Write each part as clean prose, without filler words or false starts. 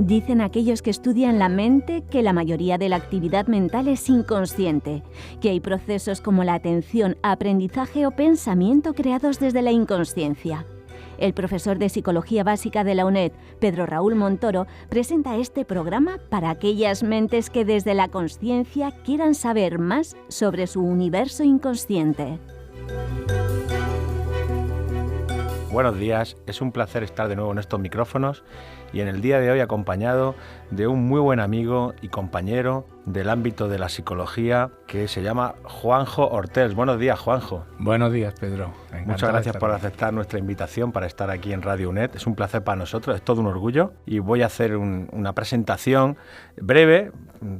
Dicen aquellos que estudian la mente que la mayoría de la actividad mental es inconsciente, que hay procesos como la atención, aprendizaje o pensamiento creados desde la inconsciencia. El profesor de Psicología Básica de la UNED, Pedro Raúl Montoro, presenta este programa para aquellas mentes que desde la consciencia quieran saber más sobre su universo inconsciente. Buenos días, es un placer estar de nuevo en estos micrófonos y en el día de hoy acompañado de un muy buen amigo y compañero del ámbito de la psicología que se llama Juanjo Ortells. Buenos días, Juanjo. Buenos días, Pedro. Muchas gracias por aceptar nuestra invitación para estar aquí en Radio UNED. Es un placer para nosotros, es todo un orgullo y voy a hacer una presentación breve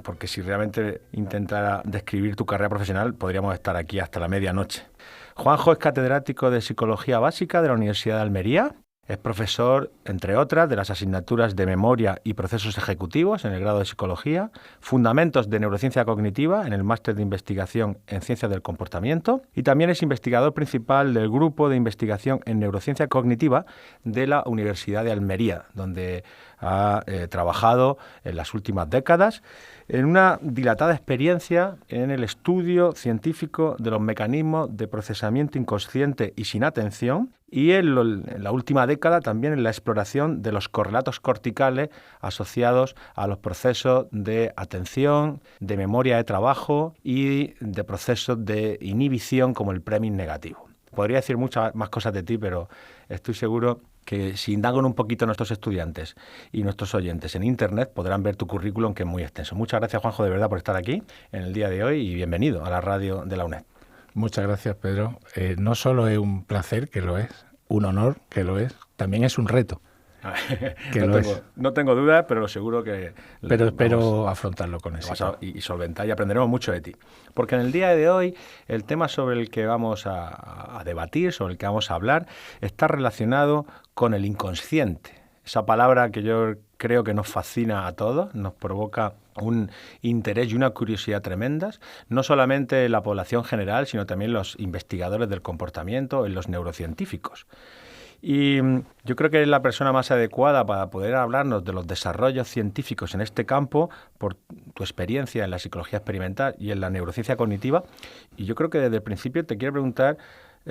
porque si realmente intentara describir tu carrera profesional podríamos estar aquí hasta la medianoche. Juanjo es catedrático de Psicología Básica de la Universidad de Almería. Es profesor, entre otras, de las asignaturas de Memoria y Procesos Ejecutivos en el grado de Psicología, Fundamentos de Neurociencia Cognitiva en el Máster de Investigación en Ciencias del Comportamiento y también es investigador principal del Grupo de Investigación en Neurociencia Cognitiva de la Universidad de Almería, donde ha trabajado en las últimas décadas en una dilatada experiencia en el estudio científico de los mecanismos de procesamiento inconsciente y sin atención y en la última década también en la exploración de los correlatos corticales asociados a los procesos de atención, de memoria de trabajo y de procesos de inhibición como el premio negativo. Podría decir muchas más cosas de ti, pero estoy seguro que si indagan un poquito nuestros estudiantes y nuestros oyentes en Internet podrán ver tu currículum, que es muy extenso. Muchas gracias, Juanjo, de verdad, por estar aquí en el día de hoy y bienvenido a la radio de la UNED. Muchas gracias, Pedro. No solo es un placer, que lo es, un honor, que lo es, también es un reto. No tengo dudas, pero seguro que... Pero espero afrontarlo con éxito. Y solventar y aprenderemos mucho de ti. Porque en el día de hoy el tema sobre el que vamos a debatir, sobre el que vamos a hablar, está relacionado con el inconsciente. Esa palabra que yo creo que nos fascina a todos, nos provoca un interés y una curiosidad tremendas, no solamente en la población general, sino también los investigadores del comportamiento y los neurocientíficos. Y yo creo que eres la persona más adecuada para poder hablarnos de los desarrollos científicos en este campo por tu experiencia en la psicología experimental y en la neurociencia cognitiva. Y yo creo que desde el principio te quiero preguntar,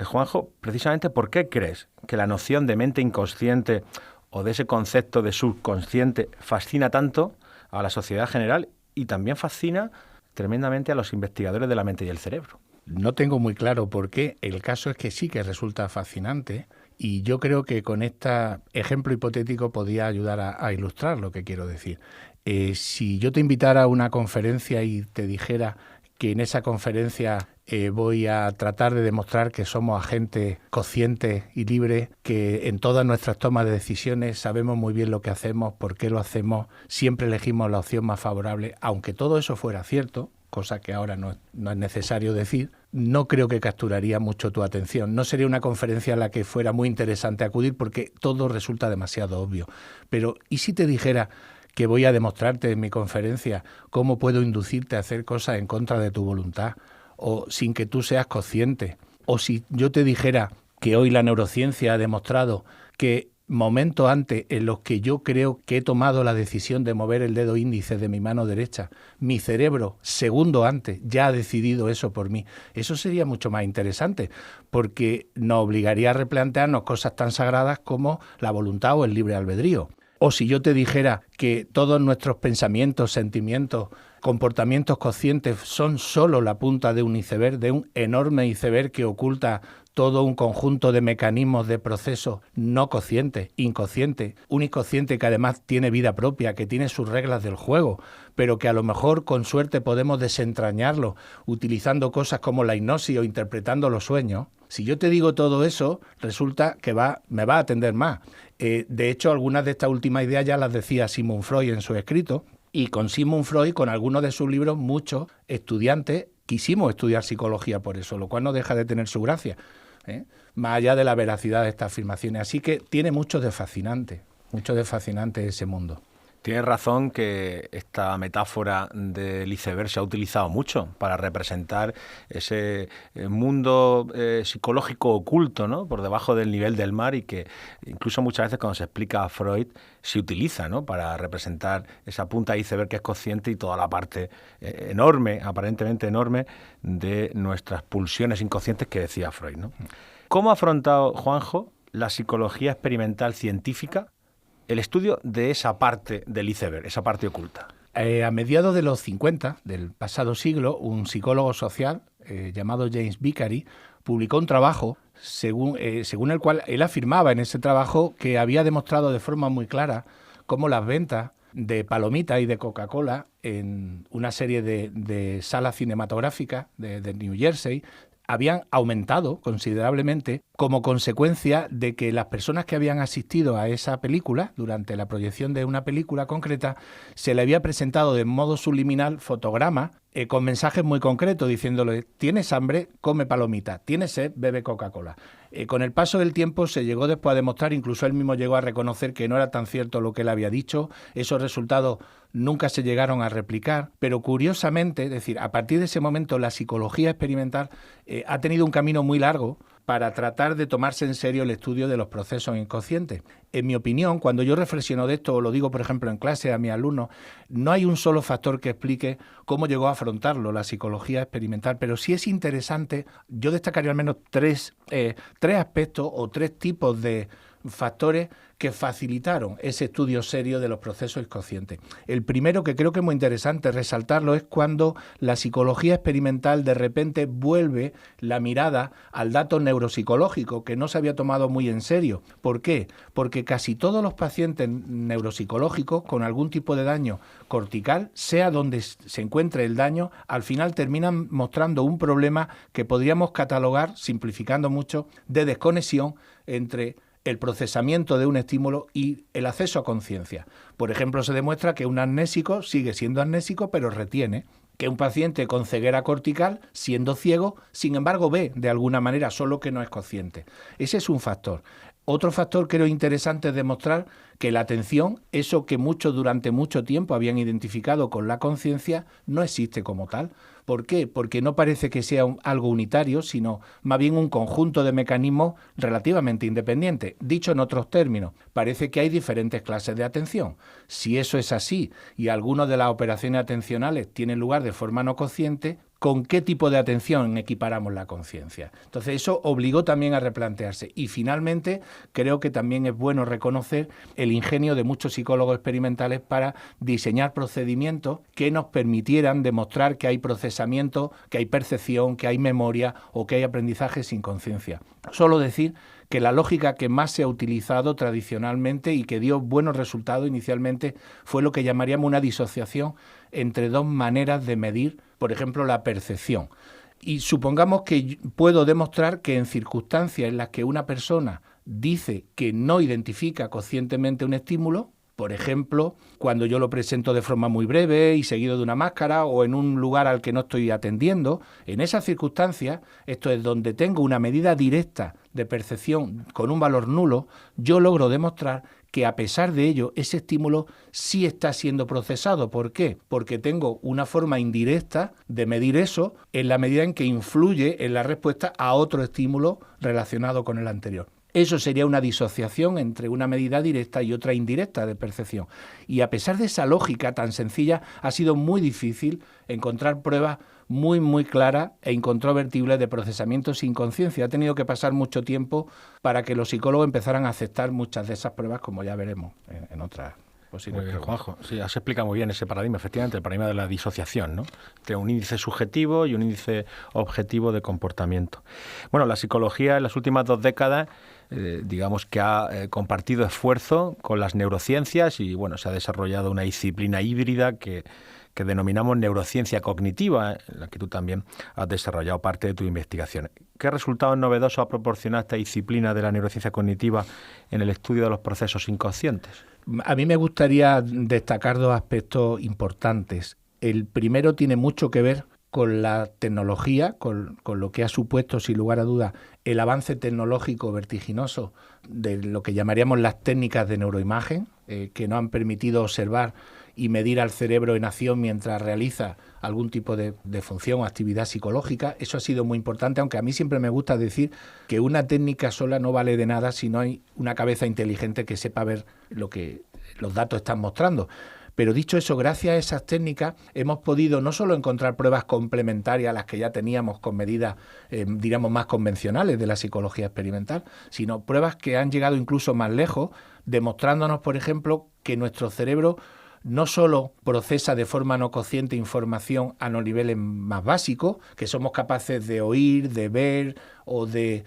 Juanjo, precisamente ¿por qué crees que la noción de mente inconsciente o de ese concepto de subconsciente fascina tanto a la sociedad general y también fascina tremendamente a los investigadores de la mente y el cerebro? No tengo muy claro por qué. El caso es que sí que resulta fascinante. Y yo creo que con este ejemplo hipotético podía ayudar a ilustrar lo que quiero decir. Si yo te invitara a una conferencia y te dijera que en esa conferencia voy a tratar de demostrar que somos agentes conscientes y libres, que en todas nuestras tomas de decisiones sabemos muy bien lo que hacemos, por qué lo hacemos, siempre elegimos la opción más favorable, aunque todo eso fuera cierto, cosa que ahora no es necesario decir, no creo que capturaría mucho tu atención. No sería una conferencia a la que fuera muy interesante acudir porque todo resulta demasiado obvio. Pero, ¿y si te dijera que voy a demostrarte en mi conferencia cómo puedo inducirte a hacer cosas en contra de tu voluntad o sin que tú seas consciente? O si yo te dijera que hoy la neurociencia ha demostrado que momentos antes en los que yo creo que he tomado la decisión de mover el dedo índice de mi mano derecha, mi cerebro, segundo antes, ya ha decidido eso por mí. Eso sería mucho más interesante, porque nos obligaría a replantearnos cosas tan sagradas como la voluntad o el libre albedrío. O si yo te dijera que todos nuestros pensamientos, sentimientos, comportamientos conscientes son solo la punta de un iceberg, de un enorme iceberg que oculta todo un conjunto de mecanismos de procesos no conscientes, inconscientes, un inconsciente que además tiene vida propia, que tiene sus reglas del juego, pero que a lo mejor con suerte podemos desentrañarlo utilizando cosas como la hipnosis o interpretando los sueños. Si yo te digo todo eso, resulta que me va a atender más. De hecho, algunas de estas últimas ideas ya las decía Sigmund Freud en su escrito, y con Sigmund Freud, con algunos de sus libros, muchos estudiantes quisimos estudiar psicología por eso, lo cual no deja de tener su gracia, más allá de la veracidad de estas afirmaciones. Así que tiene mucho de fascinante ese mundo. Tienes razón que esta metáfora del iceberg se ha utilizado mucho para representar ese mundo psicológico oculto, ¿no?, por debajo del nivel del mar, y que incluso muchas veces cuando se explica a Freud se utiliza, ¿no?, para representar esa punta de iceberg que es consciente y toda la parte enorme, aparentemente enorme, de nuestras pulsiones inconscientes que decía Freud, ¿no? ¿Cómo ha afrontado, Juanjo, la psicología experimental científica el estudio de esa parte del iceberg, esa parte oculta? A mediados de los 50 del pasado siglo, un psicólogo social llamado James Vicary publicó un trabajo según el cual él afirmaba en ese trabajo que había demostrado de forma muy clara cómo las ventas de palomitas y de Coca-Cola en una serie de salas cinematográficas de New Jersey habían aumentado considerablemente como consecuencia de que las personas que habían asistido a esa película, durante la proyección de una película concreta, se le había presentado de modo subliminal fotogramas con mensajes muy concretos diciéndole: tienes hambre, come palomitas, tienes sed, bebe Coca-Cola. Con el paso del tiempo se llegó después a demostrar, incluso él mismo llegó a reconocer que no era tan cierto lo que él había dicho, esos resultados nunca se llegaron a replicar, pero curiosamente, es decir, a partir de ese momento la psicología experimental ha tenido un camino muy largo para tratar de tomarse en serio el estudio de los procesos inconscientes. En mi opinión, cuando yo reflexiono de esto, o lo digo por ejemplo en clase a mis alumnos, no hay un solo factor que explique cómo llegó a afrontarlo la psicología experimental, pero sí es interesante, yo destacaría al menos tres aspectos o tres tipos de factores que facilitaron ese estudio serio de los procesos inconscientes. El primero, que creo que es muy interesante resaltarlo, es cuando la psicología experimental de repente vuelve la mirada al dato neuropsicológico que no se había tomado muy en serio. ¿Por qué? Porque casi todos los pacientes neuropsicológicos con algún tipo de daño cortical, sea donde se encuentre el daño, al final terminan mostrando un problema que podríamos catalogar, simplificando mucho, de desconexión entre el procesamiento de un estímulo y el acceso a conciencia. Por ejemplo, se demuestra que un amnésico sigue siendo amnésico, pero retiene. Que un paciente con ceguera cortical, siendo ciego, sin embargo ve de alguna manera, solo que no es consciente. Ese es un factor. Otro factor que creo interesante es demostrar que la atención, eso que muchos durante mucho tiempo habían identificado con la conciencia, no existe como tal. ¿Por qué? Porque no parece que sea algo unitario, sino más bien un conjunto de mecanismos relativamente independientes. Dicho en otros términos, parece que hay diferentes clases de atención. Si eso es así y algunas de las operaciones atencionales tienen lugar de forma no consciente, ¿con qué tipo de atención equiparamos la conciencia? Entonces eso obligó también a replantearse. Y finalmente creo que también es bueno reconocer el ingenio de muchos psicólogos experimentales para diseñar procedimientos que nos permitieran demostrar que hay procesamiento, que hay percepción, que hay memoria o que hay aprendizaje sin conciencia. Solo decir que la lógica que más se ha utilizado tradicionalmente y que dio buenos resultados inicialmente fue lo que llamaríamos una disociación entre dos maneras de medir, por ejemplo, la percepción. Y supongamos que puedo demostrar que en circunstancias en las que una persona dice que no identifica conscientemente un estímulo, por ejemplo, cuando yo lo presento de forma muy breve y seguido de una máscara o en un lugar al que no estoy atendiendo, en esas circunstancias, esto es donde tengo una medida directa de percepción con un valor nulo, yo logro demostrar que a pesar de ello, ese estímulo sí está siendo procesado. ¿Por qué? Porque tengo una forma indirecta de medir eso en la medida en que influye en la respuesta a otro estímulo relacionado con el anterior. Eso sería una disociación entre una medida directa y otra indirecta de percepción. Y a pesar de esa lógica tan sencilla, ha sido muy difícil encontrar pruebas muy claras e incontrovertibles de procesamiento sin conciencia. Ha tenido que pasar mucho tiempo para que los psicólogos empezaran a aceptar muchas de esas pruebas, como ya veremos en otras posibles. Muy bien, Juanjo. Sí, has explicado muy bien ese paradigma, efectivamente, el paradigma de la disociación, ¿no? Entre un índice subjetivo y un índice objetivo de comportamiento. Bueno, la psicología en las últimas 2 décadas digamos que ha compartido esfuerzo con las neurociencias y bueno, se ha desarrollado una disciplina híbrida que denominamos neurociencia cognitiva, en la que tú también has desarrollado parte de tu investigación. ¿Qué resultados novedosos ha proporcionado esta disciplina de la neurociencia cognitiva en el estudio de los procesos inconscientes? A mí me gustaría destacar 2 aspectos importantes. El primero tiene mucho que ver con la tecnología, con lo que ha supuesto, sin lugar a dudas, el avance tecnológico vertiginoso de lo que llamaríamos las técnicas de neuroimagen, que nos han permitido observar y medir al cerebro en acción mientras realiza algún tipo de función o actividad psicológica. Eso ha sido muy importante, aunque a mí siempre me gusta decir que una técnica sola no vale de nada si no hay una cabeza inteligente que sepa ver lo que los datos están mostrando. Pero dicho eso, gracias a esas técnicas hemos podido no solo encontrar pruebas complementarias a las que ya teníamos con medidas, diríamos, más convencionales de la psicología experimental, sino pruebas que han llegado incluso más lejos, demostrándonos, por ejemplo, que nuestro cerebro no solo procesa de forma no consciente información a los niveles más básicos, que somos capaces de oír, de ver o de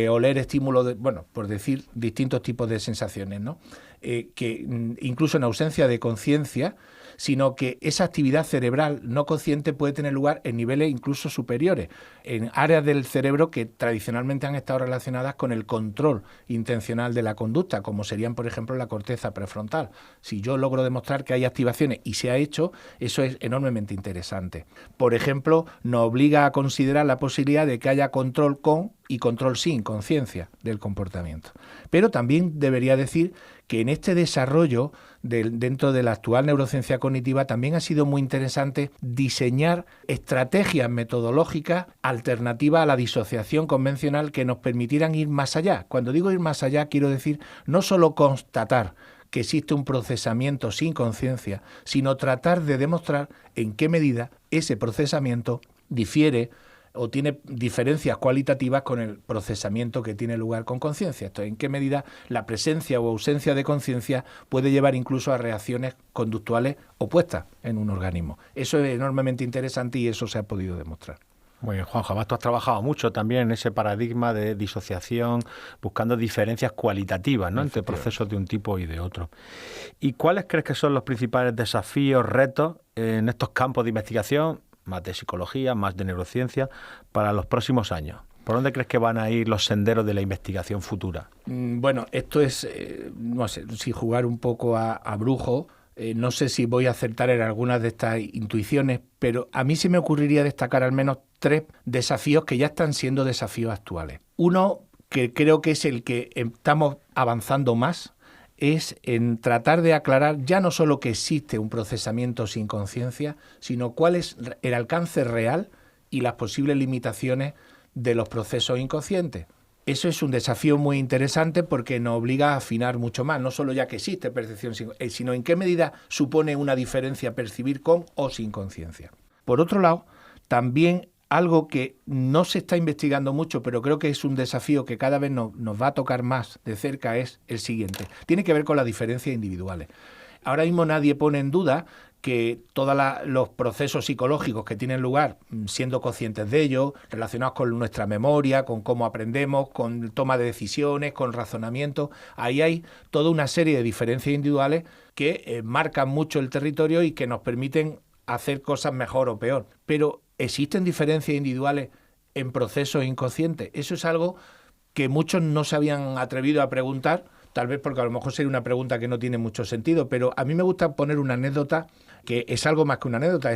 oler estímulos, por decir distintos tipos de sensaciones, ¿no? Que incluso en ausencia de conciencia, sino que esa actividad cerebral no consciente puede tener lugar en niveles incluso superiores, en áreas del cerebro que tradicionalmente han estado relacionadas con el control intencional de la conducta, como serían, por ejemplo, la corteza prefrontal. Si yo logro demostrar que hay activaciones y se ha hecho, eso es enormemente interesante. Por ejemplo, nos obliga a considerar la posibilidad de que haya control con y control sin conciencia del comportamiento. Pero también debería decir que en este desarrollo dentro de la actual neurociencia cognitiva también ha sido muy interesante diseñar estrategias metodológicas alternativas a la disociación convencional que nos permitieran ir más allá. Cuando digo ir más allá, quiero decir no solo constatar que existe un procesamiento sin conciencia, sino tratar de demostrar en qué medida ese procesamiento difiere o tiene diferencias cualitativas con el procesamiento que tiene lugar con conciencia. Esto, en qué medida la presencia o ausencia de conciencia puede llevar incluso a reacciones conductuales opuestas en un organismo. Eso es enormemente interesante y eso se ha podido demostrar. Muy bien, Juanjo, además tú has trabajado mucho también en ese paradigma de disociación, buscando diferencias cualitativas, ¿no?, entre procesos de un tipo y de otro. ¿Y cuáles crees que son los principales desafíos, retos en estos campos de investigación, más de psicología, más de neurociencia, para los próximos años? ¿Por dónde crees que van a ir los senderos de la investigación futura? Bueno, esto es, no sé, si jugar un poco a brujo. No sé si voy a acertar en algunas de estas intuiciones, pero a mí sí me ocurriría destacar al menos 3 desafíos que ya están siendo desafíos actuales. Uno, que creo que es el que estamos avanzando más, es en tratar de aclarar ya no solo que existe un procesamiento sin conciencia, sino cuál es el alcance real y las posibles limitaciones de los procesos inconscientes. Eso es un desafío muy interesante porque nos obliga a afinar mucho más, no solo ya que existe percepción, sino en qué medida supone una diferencia percibir con o sin conciencia. Por otro lado, también algo que no se está investigando mucho, pero creo que es un desafío que cada vez nos va a tocar más de cerca, es el siguiente. Tiene que ver con las diferencias individuales. Ahora mismo nadie pone en duda que todos los procesos psicológicos que tienen lugar, siendo conscientes de ellos, relacionados con nuestra memoria, con cómo aprendemos, con toma de decisiones, con razonamiento, ahí hay toda una serie de diferencias individuales que marcan mucho el territorio y que nos permiten hacer cosas mejor o peor. Pero ¿existen diferencias individuales en procesos inconscientes? Eso es algo que muchos no se habían atrevido a preguntar, tal vez porque a lo mejor sería una pregunta que no tiene mucho sentido, pero a mí me gusta poner una anécdota que es algo más que una anécdota,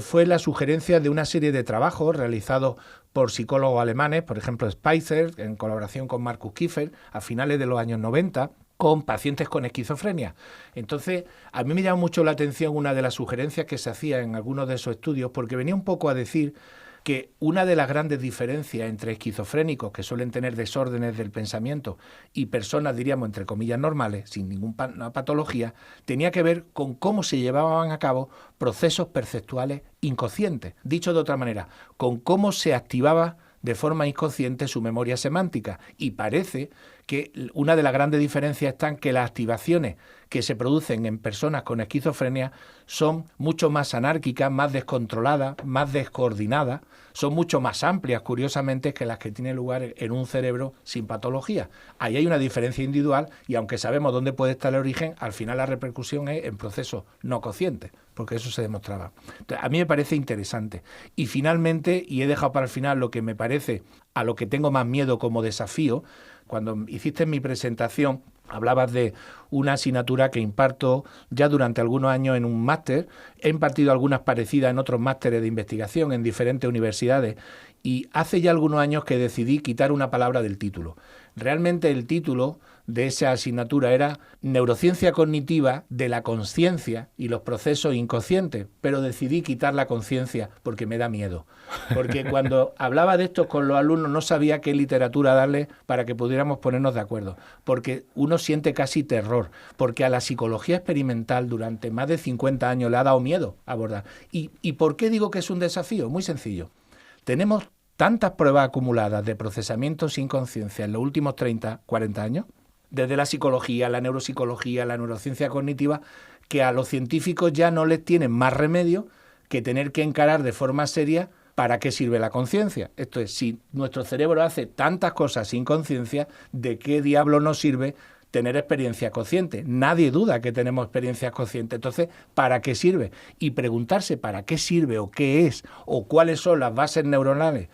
fue la sugerencia de una serie de trabajos realizados por psicólogos alemanes, por ejemplo Spitzer, en colaboración con Markus Kiefer, a finales de los años 90, con pacientes con esquizofrenia. Entonces, a mí me llama mucho la atención una de las sugerencias que se hacía en algunos de esos estudios, porque venía un poco a decir que una de las grandes diferencias entre esquizofrénicos, que suelen tener desórdenes del pensamiento, y personas, diríamos, entre comillas, normales, sin ninguna patología, tenía que ver con cómo se llevaban a cabo procesos perceptuales inconscientes. Dicho de otra manera, con cómo se activaba de forma inconsciente su memoria semántica. Y parece que una de las grandes diferencias está en que las activaciones que se producen en personas con esquizofrenia son mucho más anárquicas, más descontroladas, más descoordinadas, son mucho más amplias, curiosamente, que las que tienen lugar en un cerebro sin patología. Ahí hay una diferencia individual y aunque sabemos dónde puede estar el origen, al final la repercusión es en procesos no conscientes, porque eso se demostraba. Entonces, a mí me parece interesante. Y finalmente, y he dejado para el final lo que me parece a lo que tengo más miedo como desafío, cuando hiciste mi presentación, Hablabas de una asignatura que imparto ya durante algunos años en un máster. He impartido algunas parecidas en otros másteres de investigación en diferentes universidades y hace ya algunos años que decidí quitar una palabra del título. Realmente el título de esa asignatura era Neurociencia Cognitiva de la Consciencia y los procesos inconscientes, pero decidí quitar la conciencia porque me da miedo. Porque cuando hablaba de esto con los alumnos no sabía qué literatura darles para que pudiéramos ponernos de acuerdo, porque uno siente casi terror, porque a la psicología experimental durante más de 50 años le ha dado miedo abordar. ¿Y por qué digo que es un desafío? Muy sencillo. Tenemos tantas pruebas acumuladas de procesamiento sin conciencia en los últimos 30, 40 años, desde la psicología, la neuropsicología, la neurociencia cognitiva, que a los científicos ya no les tienen más remedio que tener que encarar de forma seria para qué sirve la conciencia. Esto es, si nuestro cerebro hace tantas cosas sin conciencia, ¿de qué diablo nos sirve tener experiencias conscientes? Nadie duda que tenemos experiencias conscientes. Entonces, ¿para qué sirve? Y preguntarse para qué sirve o qué es o cuáles son las bases neuronales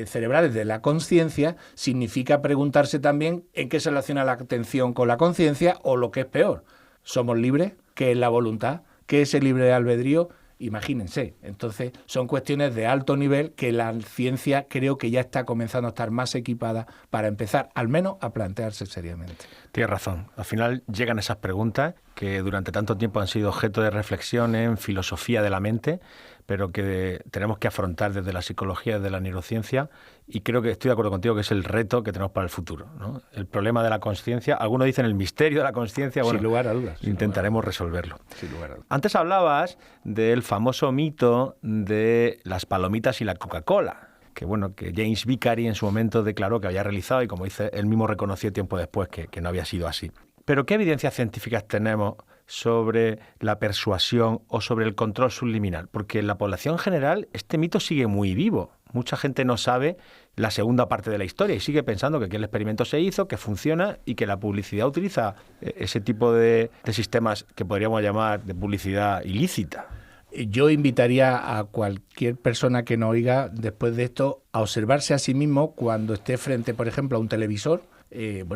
cerebrales de la conciencia significa preguntarse también en qué se relaciona la atención con la conciencia o, lo que es peor, ¿somos libres? ¿Qué es la voluntad? ¿Qué es el libre albedrío? Imagínense. Entonces, son cuestiones de alto nivel que la ciencia creo que ya está comenzando a estar más equipada para empezar, al menos, a plantearse seriamente. Tienes razón. Al final llegan esas preguntas que durante tanto tiempo han sido objeto de reflexión en filosofía de la mente, pero que tenemos que afrontar desde la psicología, desde la neurociencia, y creo que estoy de acuerdo contigo que es el reto que tenemos para el futuro, ¿no? El problema de la consciencia, algunos dicen el misterio de la consciencia, bueno, sin lugar a dudas, intentaremos resolverlo. Sin lugar a dudas. Antes hablabas del famoso mito de las palomitas y la Coca-Cola, que bueno, que James Vicary en su momento declaró que había realizado y como dice, él mismo reconoció tiempo después que no había sido así. Pero ¿qué evidencias científicas tenemos sobre la persuasión o sobre el control subliminal? Porque en la población general este mito sigue muy vivo. Mucha gente no sabe la segunda parte de la historia y sigue pensando que el experimento se hizo, que funciona y que la publicidad utiliza ese tipo de sistemas que podríamos llamar de publicidad ilícita. Yo invitaría a cualquier persona que nos oiga después de esto a observarse a sí mismo cuando esté frente, por ejemplo, a un televisor,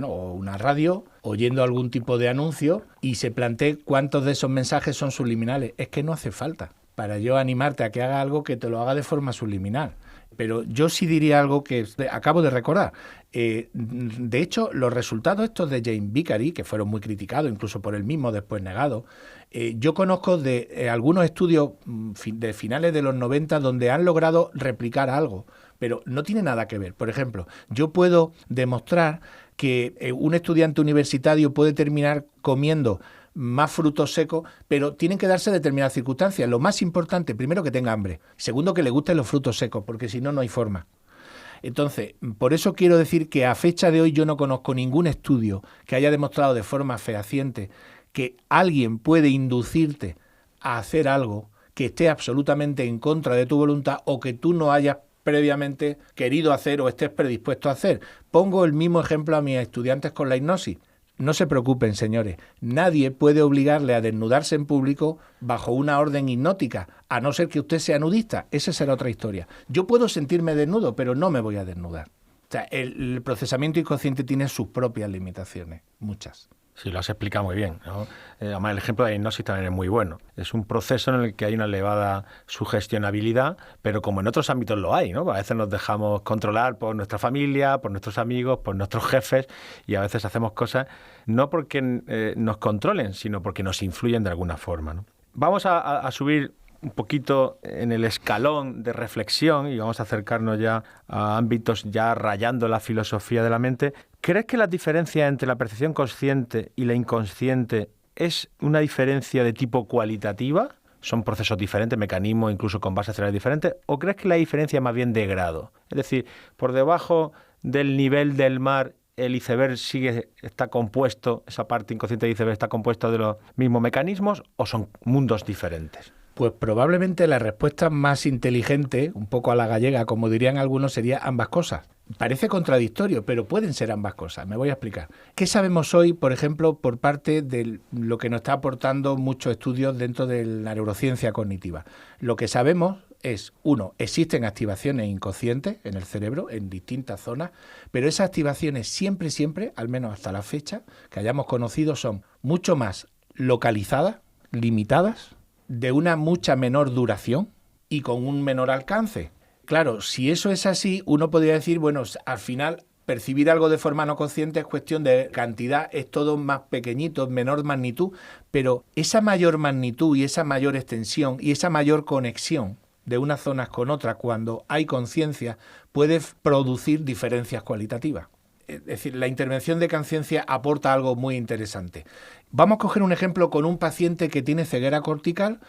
o una radio, oyendo algún tipo de anuncio y se plantee cuántos de esos mensajes son subliminales. Es que no hace falta para yo animarte a que haga algo que te lo haga de forma subliminal. Pero yo sí diría algo que acabo de recordar. De hecho, los resultados estos de James Vicary, que fueron muy criticados, incluso por él mismo, después negados, yo conozco de algunos estudios de finales de los 90 donde han logrado replicar algo, pero no tiene nada que ver. Por ejemplo, yo puedo demostrar que un estudiante universitario puede terminar comiendo más frutos secos, pero tienen que darse determinadas circunstancias. Lo más importante, primero, que tenga hambre. Segundo, que le gusten los frutos secos, porque si no, no hay forma. Entonces, por eso quiero decir que a fecha de hoy yo no conozco ningún estudio que haya demostrado de forma fehaciente que alguien puede inducirte a hacer algo que esté absolutamente en contra de tu voluntad o que tú no hayas previamente querido hacer o estés predispuesto a hacer. Pongo el mismo ejemplo a mis estudiantes con la hipnosis. No se preocupen, señores, nadie puede obligarle a desnudarse en público bajo una orden hipnótica, a no ser que usted sea nudista. Esa será otra historia. Yo puedo sentirme desnudo, pero no me voy a desnudar. O sea, el procesamiento inconsciente tiene sus propias limitaciones, muchas. Sí, lo has explicado muy bien, ¿no? Además, el ejemplo de la hipnosis también es muy bueno. Es un proceso en el que hay una elevada sugestionabilidad, pero como en otros ámbitos lo hay, ¿no? A veces nos dejamos controlar por nuestra familia, por nuestros amigos, por nuestros jefes, y a veces hacemos cosas no porque nos controlen, sino porque nos influyen de alguna forma, ¿no? Vamos a subir un poquito en el escalón de reflexión y vamos a acercarnos ya a ámbitos ya rayando la filosofía de la mente. ¿Crees que la diferencia entre la percepción consciente y la inconsciente es una diferencia de tipo cualitativa? ¿Son procesos diferentes, mecanismos incluso con bases cerebrales diferentes? ¿O crees que la diferencia es más bien de grado? Es decir, por debajo del nivel del mar el iceberg está compuesto, esa parte inconsciente del iceberg está compuesta de los mismos mecanismos o son mundos diferentes. Pues probablemente la respuesta más inteligente, un poco a la gallega, como dirían algunos, sería ambas cosas. Parece contradictorio, pero pueden ser ambas cosas. Me voy a explicar. ¿Qué sabemos hoy, por ejemplo, por parte de lo que nos está aportando muchos estudios dentro de la neurociencia cognitiva? Lo que sabemos es, uno, existen activaciones inconscientes en el cerebro, en distintas zonas, pero esas activaciones siempre, al menos hasta la fecha que hayamos conocido, son mucho más localizadas, limitadas, de una mucha menor duración y con un menor alcance. Claro, si eso es así, uno podría decir, bueno, al final percibir algo de forma no consciente es cuestión de cantidad, es todo más pequeñito, menor magnitud, pero esa mayor magnitud y esa mayor extensión y esa mayor conexión de unas zonas con otras cuando hay conciencia puede producir diferencias cualitativas. Es decir, la intervención de conciencia aporta algo muy interesante. Vamos a coger un ejemplo con un paciente que tiene ceguera cortical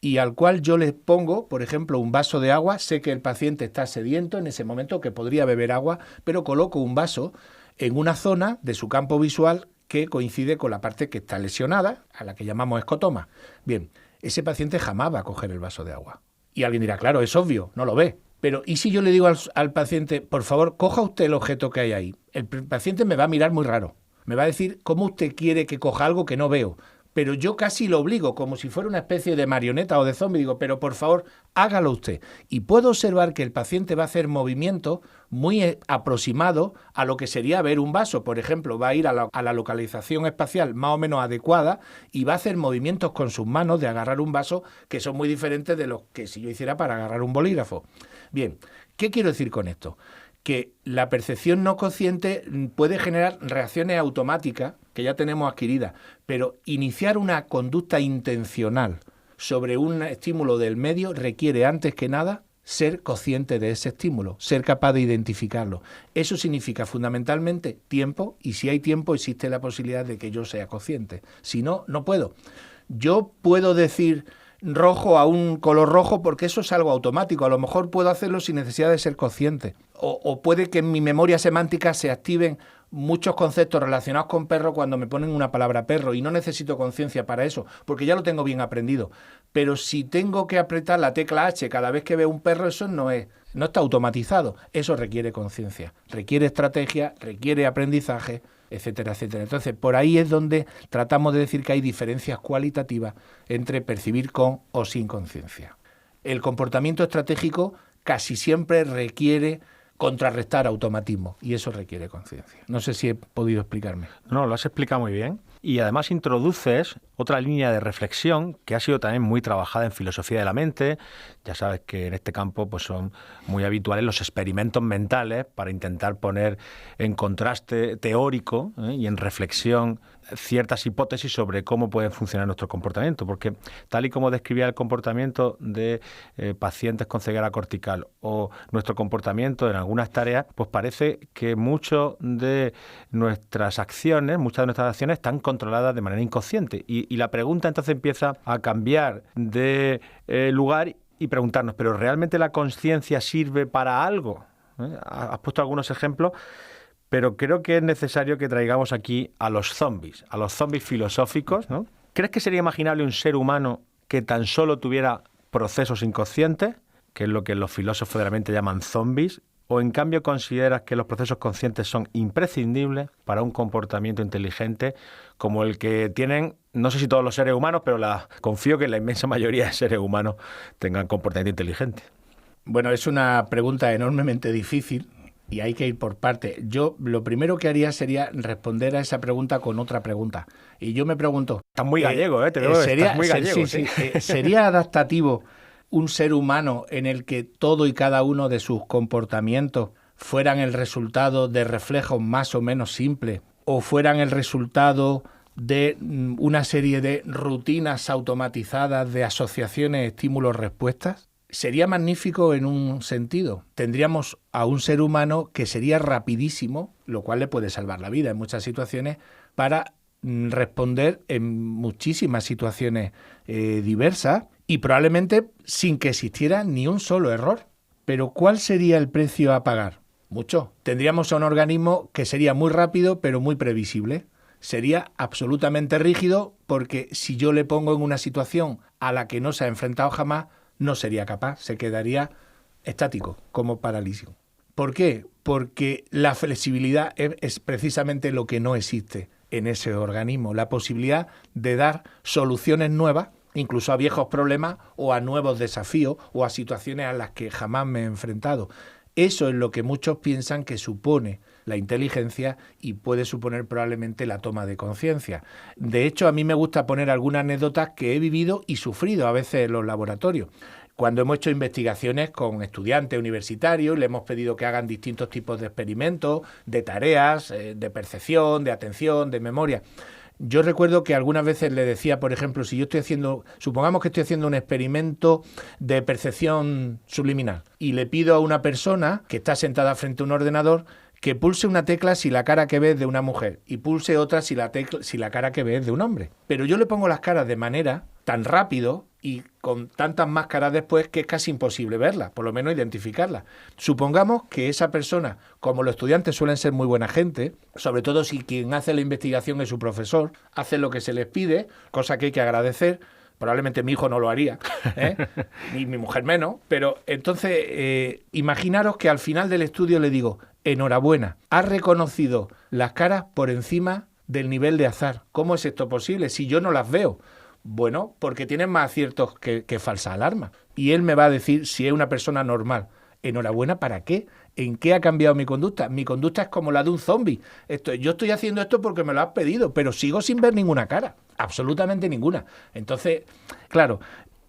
y al cual yo le pongo, por ejemplo, un vaso de agua. Sé que el paciente está sediento en ese momento, que podría beber agua, pero coloco un vaso en una zona de su campo visual que coincide con la parte que está lesionada, a la que llamamos escotoma. Bien, ese paciente jamás va a coger el vaso de agua. Y alguien dirá, claro, es obvio, no lo ve. Pero ¿y si yo le digo al paciente, por favor, coja usted el objeto que hay ahí? El paciente me va a mirar muy raro. Me va a decir, ¿cómo usted quiere que coja algo que no veo? Pero yo casi lo obligo, como si fuera una especie de marioneta o de zombie. Digo, pero por favor, hágalo usted. Y puedo observar que el paciente va a hacer movimientos muy aproximados a lo que sería ver un vaso. Por ejemplo, va a ir a la localización espacial más o menos adecuada y va a hacer movimientos con sus manos de agarrar un vaso que son muy diferentes de los que si yo hiciera para agarrar un bolígrafo. Bien, ¿qué quiero decir con esto? Que la percepción no consciente puede generar reacciones automáticas que ya tenemos adquiridas, pero iniciar una conducta intencional sobre un estímulo del medio requiere antes que nada ser consciente de ese estímulo, ser capaz de identificarlo. Eso significa fundamentalmente tiempo, y si hay tiempo existe la posibilidad de que yo sea consciente. Si no, no puedo. Yo puedo decir rojo a un color rojo porque eso es algo automático. A lo mejor puedo hacerlo sin necesidad de ser consciente. O puede que en mi memoria semántica se activen muchos conceptos relacionados con perro cuando me ponen una palabra perro y no necesito conciencia para eso, porque ya lo tengo bien aprendido. Pero si tengo que apretar la tecla H cada vez que veo un perro, eso no está automatizado. Eso requiere conciencia, requiere estrategia, requiere aprendizaje, etcétera, etcétera. Entonces, por ahí es donde tratamos de decir que hay diferencias cualitativas entre percibir con o sin conciencia. El comportamiento estratégico casi siempre requiere contrarrestar automatismo y eso requiere conciencia. No sé si he podido explicarme. No, lo has explicado muy bien. Y además introduces otra línea de reflexión que ha sido también muy trabajada en filosofía de la mente. Ya sabes que en este campo pues son muy habituales los experimentos mentales para intentar poner en contraste teórico y en reflexión ciertas hipótesis sobre cómo puede funcionar nuestro comportamiento. Porque tal y como describía el comportamiento de pacientes con ceguera cortical o nuestro comportamiento en algunas tareas, pues parece que muchas de nuestras acciones están controladas de manera inconsciente. Y la pregunta entonces empieza a cambiar de lugar y preguntarnos, ¿pero realmente la conciencia sirve para algo? Has puesto algunos ejemplos, pero creo que es necesario que traigamos aquí a los zombies filosóficos, ¿no? ¿Crees que sería imaginable un ser humano que tan solo tuviera procesos inconscientes, que es lo que los filósofos de la mente llaman zombies? ¿O en cambio consideras que los procesos conscientes son imprescindibles para un comportamiento inteligente como el que tienen, no sé si todos los seres humanos, pero confío que la inmensa mayoría de seres humanos tengan comportamiento inteligente? Bueno, es una pregunta enormemente difícil y hay que ir por partes. Yo lo primero que haría sería responder a esa pregunta con otra pregunta. Y yo me pregunto... Estás muy gallego, te veo, estás muy gallego. Sí. ¿Sería adaptativo un ser humano en el que todo y cada uno de sus comportamientos fueran el resultado de reflejos más o menos simples o fueran el resultado de una serie de rutinas automatizadas de asociaciones, estímulos, respuestas? Sería magnífico en un sentido. Tendríamos a un ser humano que sería rapidísimo, lo cual le puede salvar la vida en muchas situaciones, para responder en muchísimas situaciones diversas y probablemente sin que existiera ni un solo error. Pero ¿cuál sería el precio a pagar? Mucho. Tendríamos a un organismo que sería muy rápido pero muy previsible. Sería absolutamente rígido porque si yo le pongo en una situación a la que no se ha enfrentado jamás, no sería capaz, se quedaría estático, como paralítico. ¿Por qué? Porque la flexibilidad es precisamente lo que no existe en ese organismo, la posibilidad de dar soluciones nuevas incluso a viejos problemas o a nuevos desafíos o a situaciones a las que jamás me he enfrentado. Eso es lo que muchos piensan que supone la inteligencia y puede suponer probablemente la toma de conciencia. De hecho, a mí me gusta poner algunas anécdotas que he vivido y sufrido a veces en los laboratorios. Cuando hemos hecho investigaciones con estudiantes universitarios, le hemos pedido que hagan distintos tipos de experimentos, de tareas, de percepción, de atención, de memoria. Yo recuerdo que algunas veces le decía, por ejemplo, si yo supongamos que estoy haciendo un experimento de percepción subliminal y le pido a una persona que está sentada frente a un ordenador que pulse una tecla si la cara que ve es de una mujer y pulse otra si la cara que ve es de un hombre. Pero yo le pongo las caras de manera tan rápido y con tantas máscaras después que es casi imposible verla, por lo menos identificarla. Supongamos que esa persona, como los estudiantes suelen ser muy buena gente, sobre todo si quien hace la investigación es su profesor, hace lo que se les pide, cosa que hay que agradecer. Probablemente mi hijo no lo haría, ni mi mujer menos, pero entonces imaginaros que al final del estudio le digo, enhorabuena, has reconocido las caras por encima del nivel de azar. ¿Cómo es esto posible si yo no las veo? Bueno, porque tienen más aciertos que falsa alarma. Y él me va a decir si es una persona normal. Enhorabuena, ¿para qué? ¿En qué ha cambiado mi conducta? Mi conducta es como la de un zombie. Yo estoy haciendo esto porque me lo has pedido, pero sigo sin ver ninguna cara, absolutamente ninguna. Entonces, claro,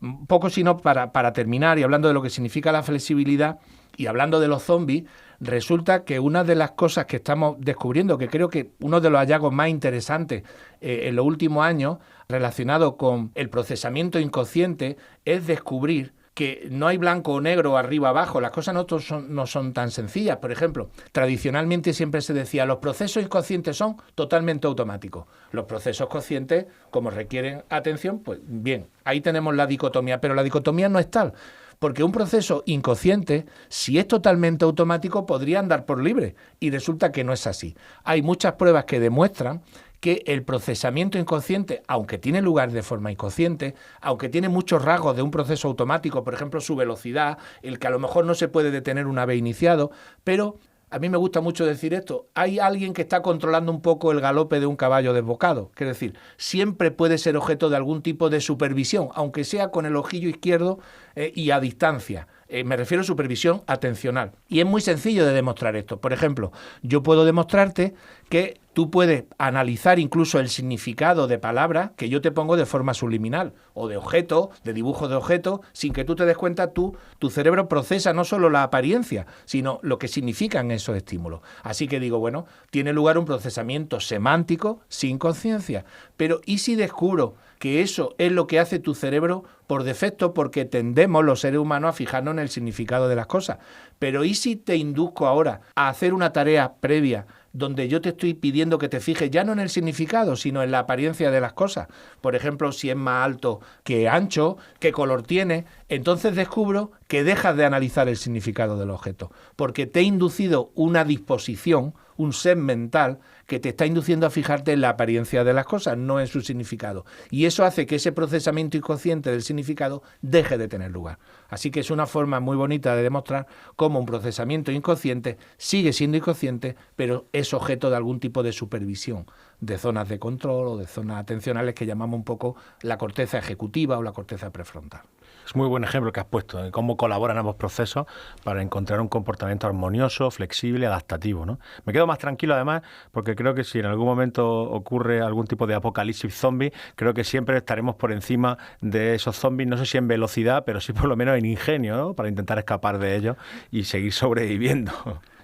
un poco sino para terminar y hablando de lo que significa la flexibilidad y hablando de los zombies, resulta que una de las cosas que estamos descubriendo, que creo que uno de los hallazgos más interesantes en los últimos años relacionado con el procesamiento inconsciente, es descubrir que no hay blanco o negro, arriba o abajo, las cosas no son tan sencillas. Por ejemplo, tradicionalmente siempre se decía, los procesos inconscientes son totalmente automáticos. Los procesos conscientes, como requieren atención, pues bien, ahí tenemos la dicotomía, pero la dicotomía no es tal. Porque un proceso inconsciente, si es totalmente automático, podría andar por libre, y resulta que no es así. Hay muchas pruebas que demuestran que el procesamiento inconsciente, aunque tiene lugar de forma inconsciente, aunque tiene muchos rasgos de un proceso automático, por ejemplo su velocidad, el que a lo mejor no se puede detener una vez iniciado, pero a mí me gusta mucho decir esto, hay alguien que está controlando un poco el galope de un caballo desbocado, es decir, siempre puede ser objeto de algún tipo de supervisión, aunque sea con el ojillo izquierdo y a distancia. Me refiero a supervisión atencional. Y es muy sencillo de demostrar esto. Por ejemplo, yo puedo demostrarte que tú puedes analizar incluso el significado de palabras que yo te pongo de forma subliminal, o de objetos, de dibujos de objetos, sin que tú te des cuenta, tu cerebro procesa no solo la apariencia, sino lo que significan esos estímulos. Así que digo, bueno, tiene lugar un procesamiento semántico sin conciencia. Pero ¿y si descubro que eso es lo que hace tu cerebro por defecto, porque tendemos los seres humanos a fijarnos en el significado de las cosas? Pero ¿y si te induzco ahora a hacer una tarea previa donde yo te estoy pidiendo que te fijes ya no en el significado, sino en la apariencia de las cosas? Por ejemplo, si es más alto que ancho, qué color tiene, entonces descubro que dejas de analizar el significado del objeto, porque te he inducido una disposición, un set mental que te está induciendo a fijarte en la apariencia de las cosas, no en su significado. Y eso hace que ese procesamiento inconsciente del significado deje de tener lugar. Así que es una forma muy bonita de demostrar cómo un procesamiento inconsciente sigue siendo inconsciente, pero es objeto de algún tipo de supervisión, de zonas de control o de zonas atencionales que llamamos un poco la corteza ejecutiva o la corteza prefrontal. Es muy buen ejemplo que has puesto de cómo colaboran ambos procesos para encontrar un comportamiento armonioso, flexible, adaptativo, ¿no? Me quedo más tranquilo además porque creo que si en algún momento ocurre algún tipo de apocalipsis zombie, creo que siempre estaremos por encima de esos zombies, no sé si en velocidad, pero sí por lo menos en ingenio, ¿no? Para intentar escapar de ellos y seguir sobreviviendo.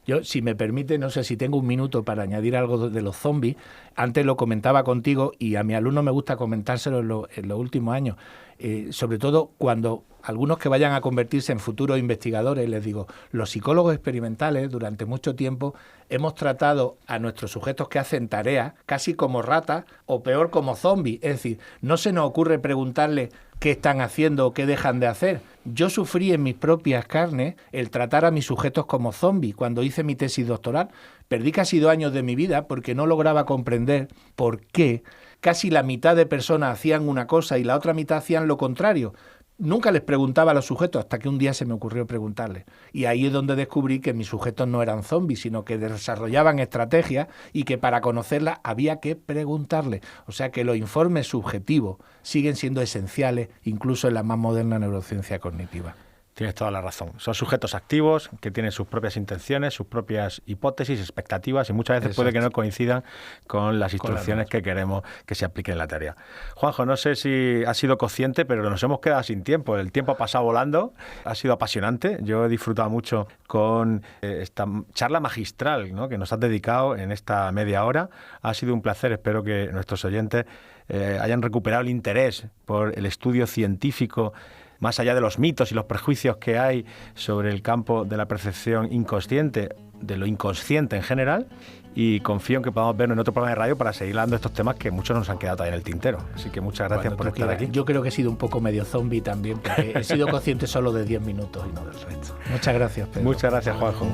Yo, si me permite, no sé si tengo un minuto para añadir algo de los zombies. Antes lo comentaba contigo y a mi alumno me gusta comentárselo en los últimos años. Sobre todo cuando algunos que vayan a convertirse en futuros investigadores, les digo, los psicólogos experimentales durante mucho tiempo hemos tratado a nuestros sujetos que hacen tareas casi como ratas o peor como zombies. Es decir, no se nos ocurre preguntarles qué están haciendo o qué dejan de hacer. Yo sufrí en mis propias carnes el tratar a mis sujetos como zombies cuando hice mi tesis doctoral. Perdí casi 2 años de mi vida porque no lograba comprender por qué casi la mitad de personas hacían una cosa y la otra mitad hacían lo contrario. nunca les preguntaba a los sujetos hasta que un día se me ocurrió preguntarles. Y ahí es donde descubrí que mis sujetos no eran zombies, sino que desarrollaban estrategias y que para conocerlas había que preguntarles. O sea que los informes subjetivos siguen siendo esenciales incluso en la más moderna neurociencia cognitiva. Tienes toda la razón. Son sujetos activos que tienen sus propias intenciones, sus propias hipótesis, expectativas y muchas veces puede que no coincidan con las instrucciones que queremos que se apliquen en la tarea. Juanjo, no sé si has sido consciente, pero nos hemos quedado sin tiempo. El tiempo ha pasado volando, ha sido apasionante. Yo he disfrutado mucho con esta charla magistral, ¿no?, que nos has dedicado en esta media hora. Ha sido un placer. Espero que nuestros oyentes hayan recuperado el interés por el estudio científico más allá de los mitos y los prejuicios que hay sobre el campo de la percepción inconsciente, de lo inconsciente en general, y confío en que podamos vernos en otro programa de radio para seguir hablando de estos temas que muchos nos han quedado todavía en el tintero. Así que muchas gracias por estar aquí. Yo creo que he sido un poco medio zombie también, porque he sido consciente solo de 10 minutos y no del resto. Muchas gracias, Pedro. Muchas gracias, Juanjo.